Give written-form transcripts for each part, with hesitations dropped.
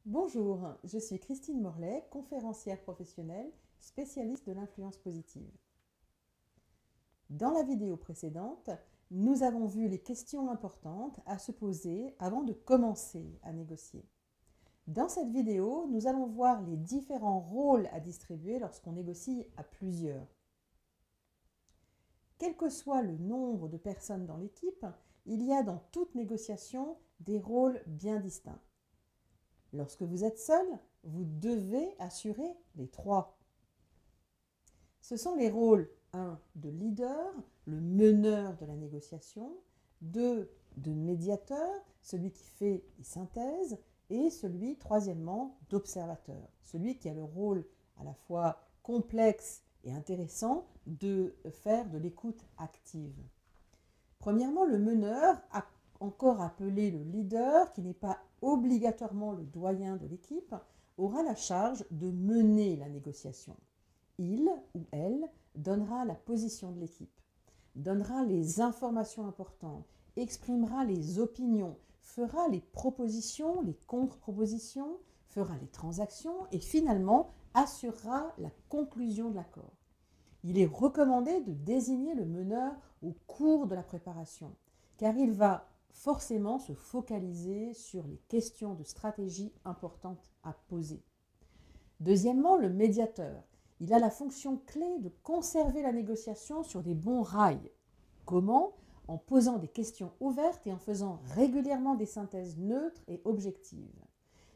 Bonjour, je suis Christine Morlet, conférencière professionnelle, spécialiste de l'influence positive. Dans la vidéo précédente, nous avons vu les questions importantes à se poser avant de commencer à négocier. Dans cette vidéo, nous allons voir les différents rôles à distribuer lorsqu'on négocie à plusieurs. Quel que soit le nombre de personnes dans l'équipe, il y a dans toute négociation des rôles bien distincts. Lorsque vous êtes seul, vous devez assurer les trois. Ce sont les rôles 1 de leader, le meneur de la négociation, 2 de médiateur, celui qui fait les synthèses, et celui, troisièmement, d'observateur, celui qui a le rôle à la fois complexe et intéressant de faire de l'écoute active. Premièrement, le meneur, encore appelé le leader, qui n'est pas obligatoirement le doyen de l'équipe, aura la charge de mener la négociation. Il ou elle donnera la position de l'équipe, donnera les informations importantes, exprimera les opinions, fera les propositions, les contre-propositions, fera les transactions et finalement assurera la conclusion de l'accord. Il est recommandé de désigner le meneur au cours de la préparation, car il va forcément se focaliser sur les questions de stratégie importantes à poser. Deuxièmement, le médiateur. Il a la fonction clé de conserver la négociation sur des bons rails. Comment ? En posant des questions ouvertes et en faisant régulièrement des synthèses neutres et objectives.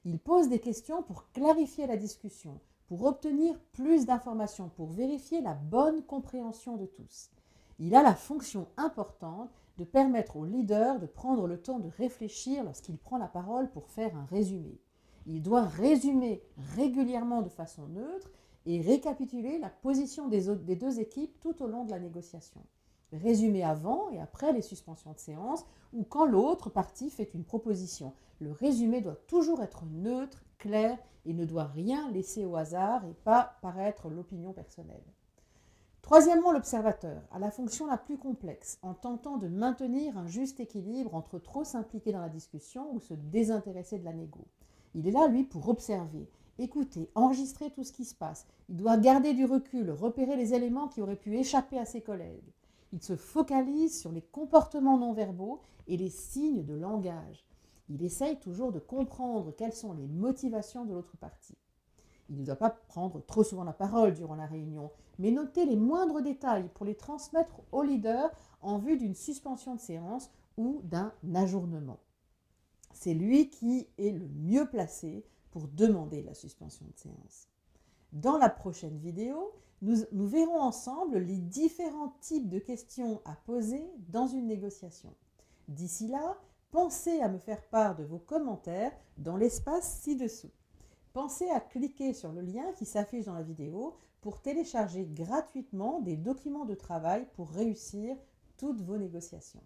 Il pose des questions pour clarifier la discussion, pour obtenir plus d'informations, pour vérifier la bonne compréhension de tous. Il a la fonction importante de permettre au leader de prendre le temps de réfléchir lorsqu'il prend la parole pour faire un résumé. Il doit résumer régulièrement de façon neutre et récapituler la position des deux équipes tout au long de la négociation. Résumer avant et après les suspensions de séance ou quand l'autre partie fait une proposition. Le résumé doit toujours être neutre, clair et ne doit rien laisser au hasard et pas paraître l'opinion personnelle. Troisièmement, l'observateur a la fonction la plus complexe en tentant de maintenir un juste équilibre entre trop s'impliquer dans la discussion ou se désintéresser de la négo. Il est là, lui, pour observer, écouter, enregistrer tout ce qui se passe. Il doit garder du recul, repérer les éléments qui auraient pu échapper à ses collègues. Il se focalise sur les comportements non verbaux et les signes de langage. Il essaye toujours de comprendre quelles sont les motivations de l'autre partie. Il ne doit pas prendre trop souvent la parole durant la réunion, mais noter les moindres détails pour les transmettre au leader en vue d'une suspension de séance ou d'un ajournement. C'est lui qui est le mieux placé pour demander la suspension de séance. Dans la prochaine vidéo, nous verrons ensemble les différents types de questions à poser dans une négociation. D'ici là, pensez à me faire part de vos commentaires dans l'espace ci-dessous. Pensez à cliquer sur le lien qui s'affiche dans la vidéo pour télécharger gratuitement des documents de travail pour réussir toutes vos négociations.